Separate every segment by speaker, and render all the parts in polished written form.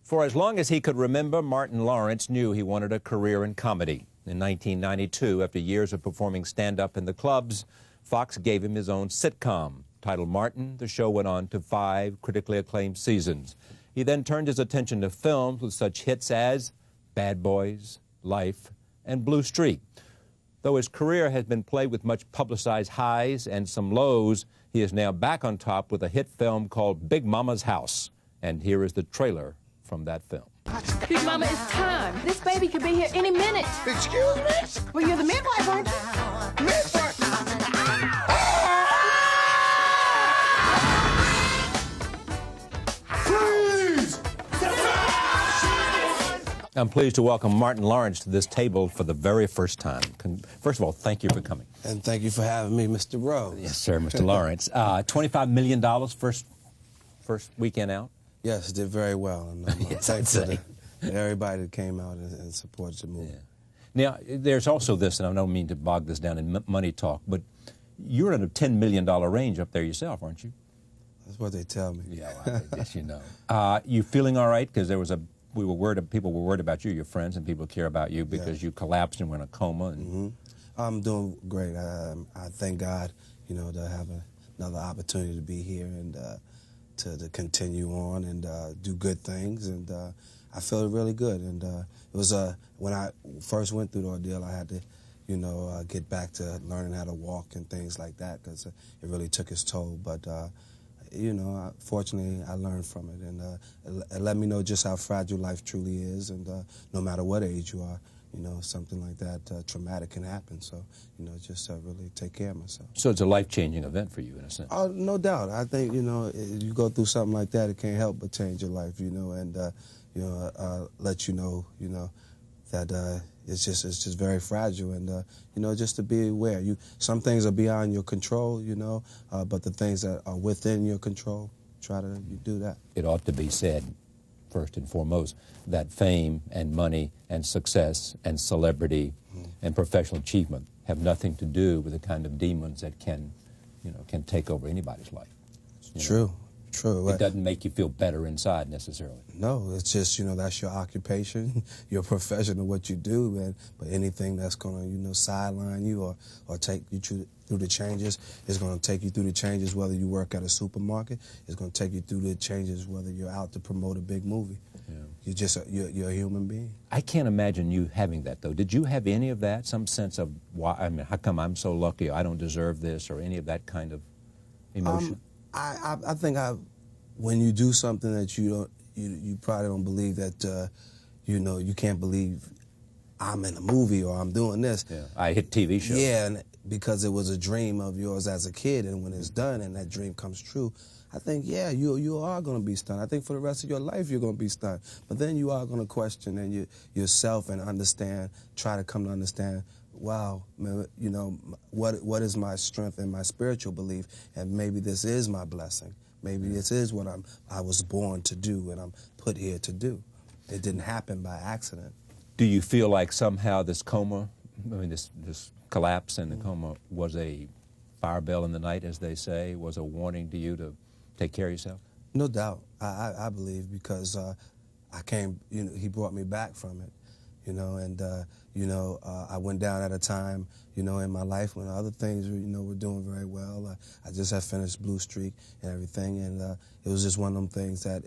Speaker 1: For as long as he could remember, Martin Lawrence knew he wanted a career in comedy. In 1992, after years of performing stand-up in the clubs, Fox gave him his own sitcom. Titled Martin, the show went on to 5 critically acclaimed seasons. He then turned his attention to films with such hits as Bad Boys, Life, and Blue Streak. Though his career has been plagued with much publicized highs and some lows, he is now back on top with a hit film called Big Mama's House. And here is the trailer from that film.
Speaker 2: Big Mama, it's time. This baby could be here any minute.
Speaker 3: Excuse me?
Speaker 2: Well, you're the midwife, aren't you?
Speaker 3: Midwife? Please!
Speaker 1: I'm pleased to welcome Martin Lawrence to this table for the very first time. First of all, thank you for coming.
Speaker 3: And thank you for having me, Mr. Rose.
Speaker 1: Yes, sir, Mr. Lawrence. $25 million first weekend out?
Speaker 3: Yes, did very well. And I'm
Speaker 1: Yes,
Speaker 3: thankful
Speaker 1: I'd say.
Speaker 3: to everybody that came out and supported the movie.
Speaker 1: Yeah. Now, there's also this, and I don't mean to bog this down in money talk, but you're in a $10 million range up there yourself, aren't you?
Speaker 3: That's what they tell me.
Speaker 1: Yeah, well, I guess you know. You feeling all right? Because people were worried about you, your friends, and people care about you because you collapsed and went in a coma. And...
Speaker 3: I'm doing great. I thank God, you know, to have another opportunity to be here and to continue on and do good things. And I feel really good. And it was when I first went through the ordeal, I had to, you know, get back to learning how to walk and things like that because it really took its toll. But you know, fortunately, I learned from it, and it let me know just how fragile life truly is, and no matter what age you are, you know, something like that traumatic can happen. So, you know, just really take care of myself.
Speaker 1: So it's a life-changing event for you, in a sense.
Speaker 3: Oh, no doubt. I think, you know, you go through something like that, it can't help but change your life, you know, and, you know, let you know, that it's just very fragile, and you know, just to be aware. Some things are beyond your control, you know, but the things that are within your control, try to do that.
Speaker 1: It ought to be said, first and foremost, that fame and money and success and celebrity and professional achievement have nothing to do with the kind of demons that can take over anybody's life.
Speaker 3: True. True.
Speaker 1: It doesn't make you feel better inside necessarily.
Speaker 3: No, it's just, you know, that's your occupation, your profession, of what you do, man. But anything that's going to, you know, sideline you or take you through the changes is going to take you through the changes, whether you work at a supermarket. It's going to take you through the changes, whether you're out to promote a big movie. Yeah. You're a human being. I
Speaker 1: can't imagine you having that, though. Did you have any of that, some sense of, why? I mean, how come I'm so lucky, I don't deserve this, or any of that kind of emotion?
Speaker 3: I think when you do something that you probably don't believe that, you know, you can't believe I'm in a movie or I'm doing this.
Speaker 1: Yeah, I hit TV shows.
Speaker 3: Yeah, and because it was a dream of yours as a kid, and when it's done and that dream comes true, I think, yeah, you are going to be stunned. I think for the rest of your life you're going to be stunned. But then you are going to question yourself and understand, try to come to understand, wow, you know, what is my strength and my spiritual belief, and maybe this is my blessing. Maybe this is what I was born to do and I'm put here to do. It didn't happen by accident.
Speaker 1: Do you feel like somehow this coma, I mean this collapse and the coma was a fire bell in the night, as they say, was a warning to you to take care of yourself?
Speaker 3: No doubt. I believe, because I came, you know, he brought me back from it. You know, and, you know, I went down at a time, you know, in my life when other things, you know, were doing very well. I just had finished Blue Streak and everything, and it was just one of them things that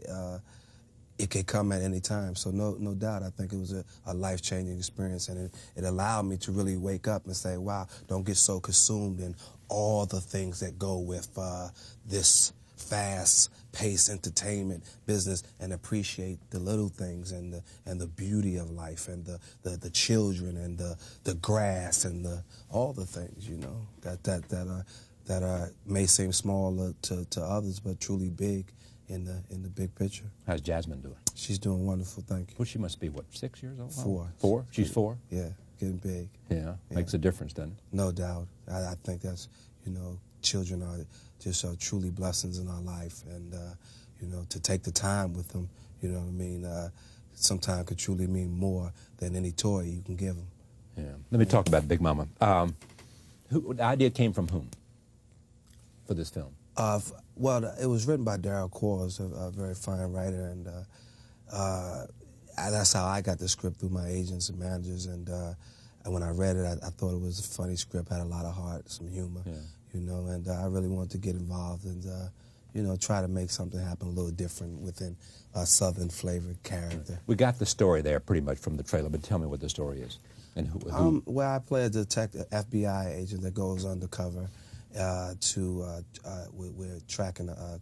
Speaker 3: it could come at any time. So no doubt, I think it was a life-changing experience, and it allowed me to really wake up and say, wow, don't get so consumed in all the things that go with this fast-paced entertainment business, and appreciate the little things and the beauty of life, and the children and the grass and all the things, you know, that may seem small to others, but truly big in the big picture.
Speaker 1: How's Jasmine doing?
Speaker 3: She's doing wonderful, thank you.
Speaker 1: Well, she must be, what, 6 years old?
Speaker 3: 4.
Speaker 1: 4? She's 4?
Speaker 3: Yeah, getting big.
Speaker 1: Yeah, makes a difference, doesn't it?
Speaker 3: No doubt. I think that's, you know, children are just truly blessings in our life, and you know, to take the time with them, you know what I mean, sometimes could truly mean more than any toy you can give them.
Speaker 1: Yeah. Let me talk about Big Mama. The idea came from whom for this film?
Speaker 3: Well, it was written by Darryl Quarles, a very fine writer, and that's how I got the script, through my agents and managers. And when I read it, I thought it was a funny script, had a lot of heart, some humor, you know. And I really wanted to get involved and, you know, try to make something happen a little different within a Southern flavored character.
Speaker 1: We got the story there pretty much from the trailer, but tell me what the story is. And who?
Speaker 3: Well, I play a detective, FBI agent that goes undercover we're tracking a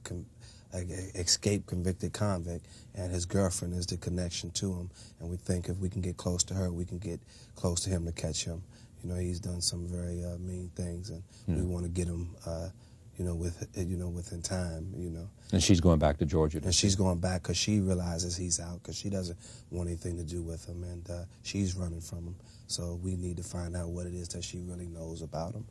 Speaker 3: escaped convicted convict, and his girlfriend is the connection to him. And we think if we can get close to her, we can get close to him to catch him. You know, he's done some very mean things, and we want to get him, you know, within time. You know.
Speaker 1: And she's going back to Georgia.
Speaker 3: And she's going back because she realizes he's out, because she doesn't want anything to do with him, and she's running from him. So we need to find out what it is that she really knows about him,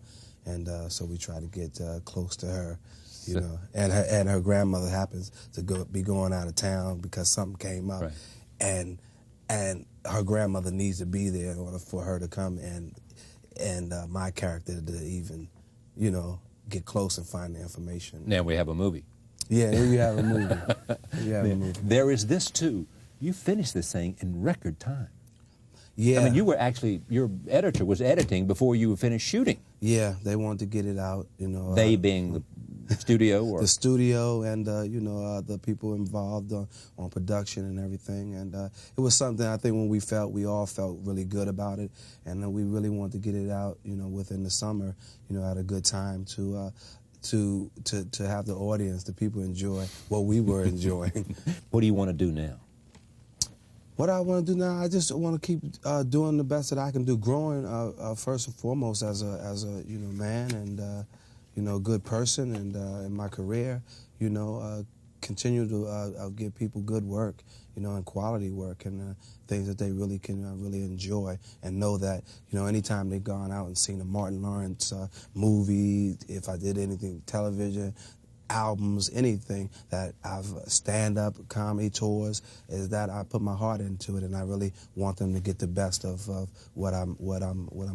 Speaker 3: and so we try to get close to her, you know. And her grandmother happens to be going out of town because something came up, and her grandmother needs to be there in order for her to come, and my character to even, you know, get close and find the information.
Speaker 1: Now we have a movie.
Speaker 3: Yeah, here you have a movie. You have a movie.
Speaker 1: There is this too. You finished this thing in record time.
Speaker 3: Yeah.
Speaker 1: I mean, you were actually, your editor was editing before you finished shooting.
Speaker 3: Yeah, they wanted to get it out, you know.
Speaker 1: They being the studio? Or?
Speaker 3: The studio and, you know, the people involved on production and everything. And it was something I think we all felt really good about it. And we really wanted to get it out, you know, within the summer, you know, at a good time to have the audience, the people enjoy what we were enjoying.
Speaker 1: What do you want to do now?
Speaker 3: What I want to do now, I just want to keep doing the best that I can do, growing first and foremost as a you know, man and you know, good person, and in my career, you know, continue to give people good work, you know, and quality work, and things that they really can really enjoy, and know that, you know, anytime they've gone out and seen a Martin Lawrence movie, if I did anything, television, albums, anything that I've stand-up comedy tours, is that I put my heart into it, and I really want them to get the best of what I'm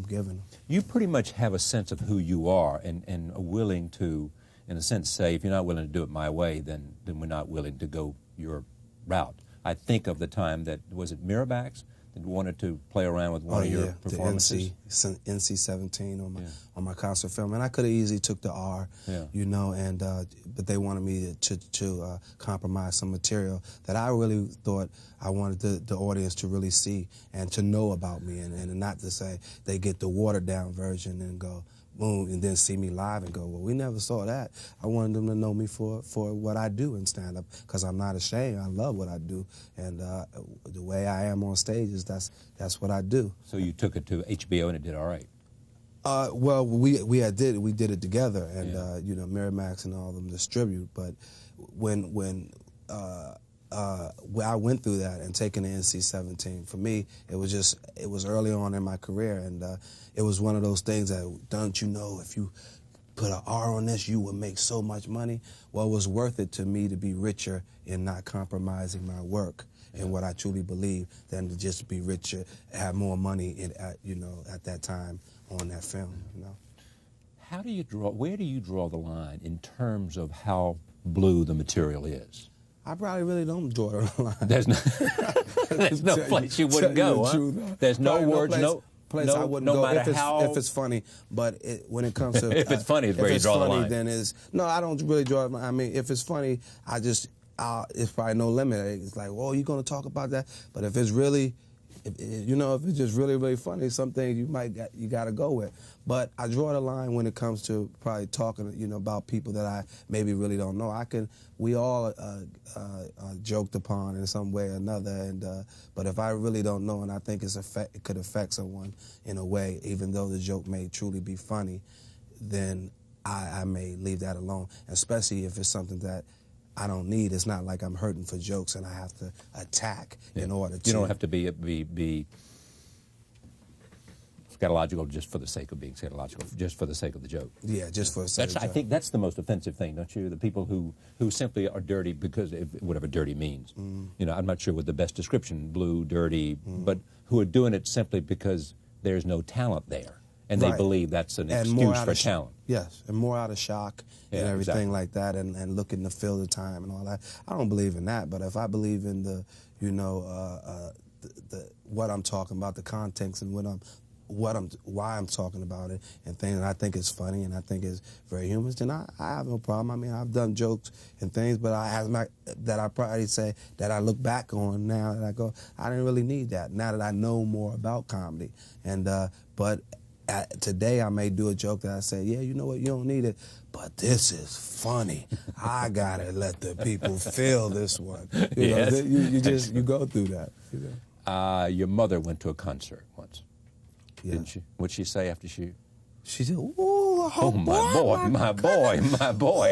Speaker 3: giving them. You
Speaker 1: pretty much have a sense of who you are, and are willing to, in a sense, say, if you're not willing to do it my way, then we're not willing to go your route. I think of the time that, was it Miramax that wanted to play around with one of your performances?
Speaker 3: The NC-17 on my concert film, and I could have easily took the R, you know, and but they wanted me to compromise some material that I really thought I wanted the audience to really see and to know about me, and not to say they get the watered down version and go boom, and then see me live and go, well, we never saw that. I wanted them to know me for what I do in stand-up, because I'm not ashamed. I love what I do, and the way I am on stage is that's what I do.
Speaker 1: So you took it to HBO and it did all right.
Speaker 3: Well, we did it together, and you know, Miramax and all of them distribute. But when I went through that and taking the NC-17, for me, it was early on in my career, and it was one of those things that, don't you know, if you put an R on this, you would make so much money. Well, it was worth it to me to be richer in not compromising my work and what I truly believe, than to just be richer, have more money you know, at that time on that film, you know.
Speaker 1: How do you where do you draw the line in terms of how blue the material is?
Speaker 3: I probably really don't draw the line.
Speaker 1: There's no place you wouldn't go, huh? There's no words, no
Speaker 3: place I wouldn't go if it's funny. But when it comes to
Speaker 1: if it's funny, it's where you draw the line.
Speaker 3: Then no, I don't really draw the line. I mean, if it's funny, it's probably no limit. It's like, well, you're gonna talk about that. But if it's really, you know, if it's just really, really funny, some things you gotta go with. But I draw the line when it comes to probably talking, you know, about people that I maybe really don't know. We all joked upon in some way or another, and but if I really don't know and I think it could affect someone in a way, even though the joke may truly be funny, then I may leave that alone, especially if it's something that I don't need. It's not like I'm hurting for jokes and I have to attack in order to.
Speaker 1: You don't have to be scatological just for the sake of being scatological, just for the sake of the joke.
Speaker 3: Yeah, just for the sake of the joke.
Speaker 1: I think that's the most offensive thing, don't you? The people who simply are dirty because, whatever dirty means. You know, I'm not sure what the best description, blue, dirty, but who are doing it simply because there's no talent there. And they believe that's an excuse for talent.
Speaker 3: Yes, and more out of shock and everything like that, and looking to fill the time and all that. I don't believe in that, but if I believe in the, you know, what I'm talking about, the context and why I'm talking about it, and things that I think is funny and I think is very humorous, then I have no problem. I mean, I've done jokes and things, but that I probably say that I look back on now that I go, I didn't really need that. Now that I know more about comedy, and but today I may do a joke that I say, yeah, you know what, you don't need it, but this is funny. I gotta let the people feel this one. You know, you go through that. You know?
Speaker 1: Your mother went to a concert once.
Speaker 3: Yeah.
Speaker 1: Didn't she? What'd she say after she?
Speaker 3: She said, "Ooh,
Speaker 1: oh my boy!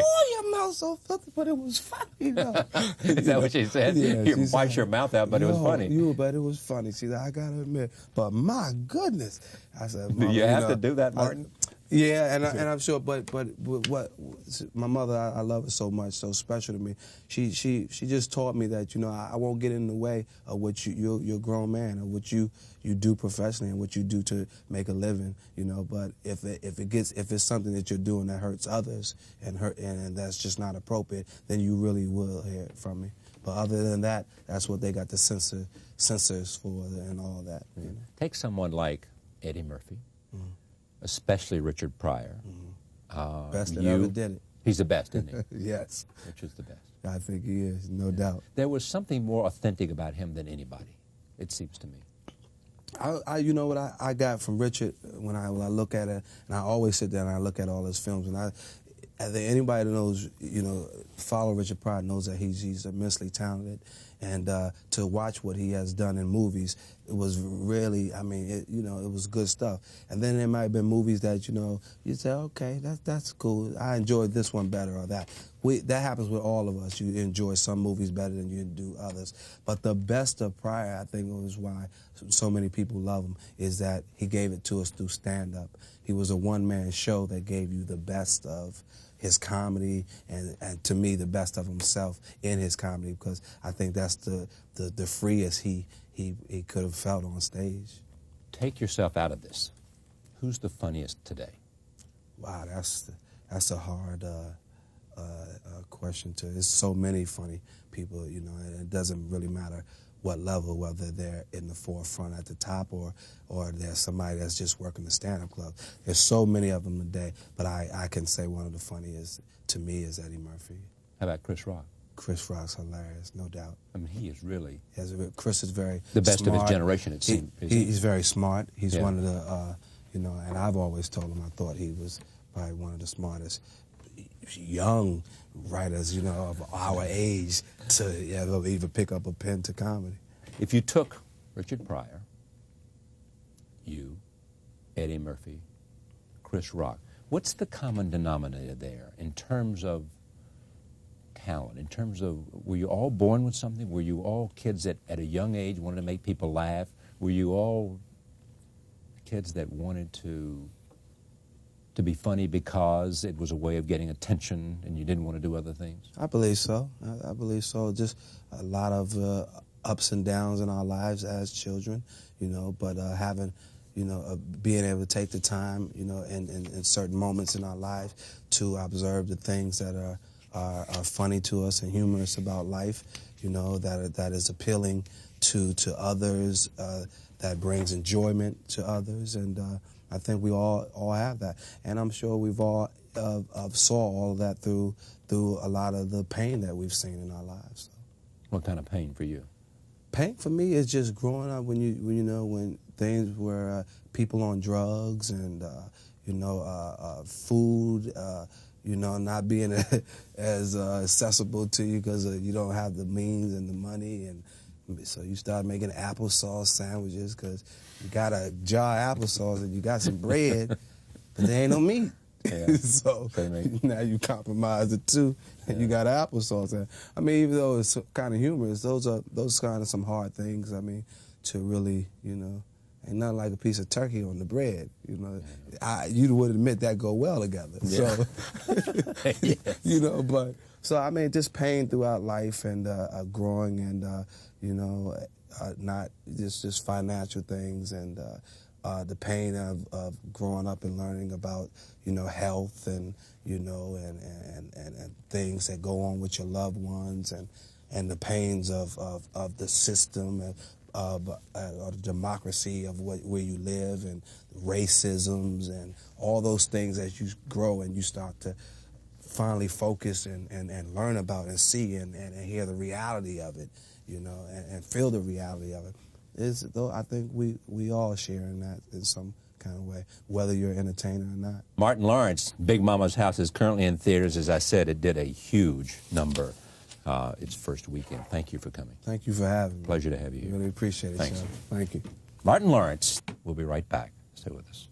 Speaker 3: Oh, your mouth so filthy, but it was funny though."
Speaker 1: Is that what she said?
Speaker 3: Yeah,
Speaker 1: you wash your mouth out, but it was funny.
Speaker 3: But it was funny. She said, "I gotta admit, but my goodness," I said,
Speaker 1: "Do you have to do that, Martin?"
Speaker 3: Yeah, and I'm sure, but what my mother, I love her so much, so special to me. She just taught me that, you know, I won't get in the way of what you're a grown man, or what you do professionally and what you do to make a living, you know. But if it's something that you're doing that hurts others and that's just not appropriate, then you really will hear it from me. But other than that, that's what they got the censors for and all that. You know?
Speaker 1: Take someone like Eddie Murphy. Especially Richard Pryor.
Speaker 3: Best that ever did it.
Speaker 1: He's the best, isn't he?
Speaker 3: Yes.
Speaker 1: Richard's the best.
Speaker 3: I think he is, no doubt.
Speaker 1: There was something more authentic about him than anybody, it seems to me.
Speaker 3: You know what I got from Richard when I look at it, and I always sit there and I look at all his films, and I think anybody that knows, you know, follow Richard Pryor knows that he's immensely talented, and to watch what he has done in movies, it was really, I mean, it was good stuff. And then there might have been movies that, you know, you say, okay, that's cool. I enjoyed this one better or that. That happens with all of us. You enjoy some movies better than you do others. But the best of Pryor, I think, was why so many people love him, is that he gave it to us through stand-up. He was a one-man show that gave you the best of his comedy and to me the best of himself in his comedy, because I think that's the freest he could have felt on stage.
Speaker 1: Take yourself out of this. Who's the funniest today?
Speaker 3: Wow, that's a hard question too. There's so many funny people, you know, and it doesn't really matter what level, whether they're in the forefront at the top or there's somebody that's just working the stand-up club. There's so many of them today, but I can say one of the funniest to me is Eddie Murphy.
Speaker 1: How about Chris Rock?
Speaker 3: Chris Rock's hilarious, no doubt.
Speaker 1: I mean, he is really...
Speaker 3: Chris is very
Speaker 1: the best
Speaker 3: smart.
Speaker 1: of his generation, it seems.
Speaker 3: He's very smart. He's one of the, you know, and I've always told him I thought he was probably one of the smartest young writers, you know, of our age to even pick up a pen to comedy.
Speaker 1: If you took Richard Pryor, you, Eddie Murphy, Chris Rock, what's the common denominator there in terms of talent, in terms of, were you all born with something? Were you all kids that at a young age wanted to make people laugh? Were you all kids that wanted to be funny because it was a way of getting attention and you didn't want to do other things?
Speaker 3: I believe so. I believe so. Just a lot of ups and downs in our lives as children, you know, but having, you know, being able to take the time, you know, in certain moments in our life to observe the things that are funny to us and humorous about life, you know, that is appealing to others, that brings enjoyment to others, and I think we all have that, and I'm sure we've all saw all of that through a lot of the pain that we've seen in our lives. So.
Speaker 1: What kind of pain for you?
Speaker 3: Pain for me is just growing up when things were people on drugs and you know, food, you know, not being as accessible to you because you don't have the means and the money, and so you start making applesauce sandwiches because you got a jar of applesauce and you got some bread, but there ain't no meat. Yeah. So now you compromise the two, and you got applesauce. And I mean, even though it's kind of humorous, those kind of some hard things. I mean, to really, you know, ain't nothing like a piece of turkey on the bread. You know, you would admit that go well together. Yeah. So, yes. You know, but so I mean, just pain throughout life and growing and you know, not just financial things and the pain of growing up and learning about, health and, and things that go on with your loved ones and the pains of the system and the democracy of where you live and racisms and all those things as you grow and you start to finally focus and learn about and see and hear the reality of it, and feel the reality of it. Though I think we all share in that in some kind of way, whether you're an entertainer or not.
Speaker 1: Martin Lawrence, Big Mama's House is currently in theaters. As I said, it did a huge number its first weekend. Thank you for coming.
Speaker 3: Thank you for having me.
Speaker 1: Pleasure to have you here.
Speaker 3: Really appreciate it,
Speaker 1: Thanks.
Speaker 3: Sean. Thank you.
Speaker 1: Martin Lawrence. We'll be right back. Stay with us.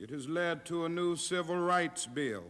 Speaker 4: It has led to a new civil rights bill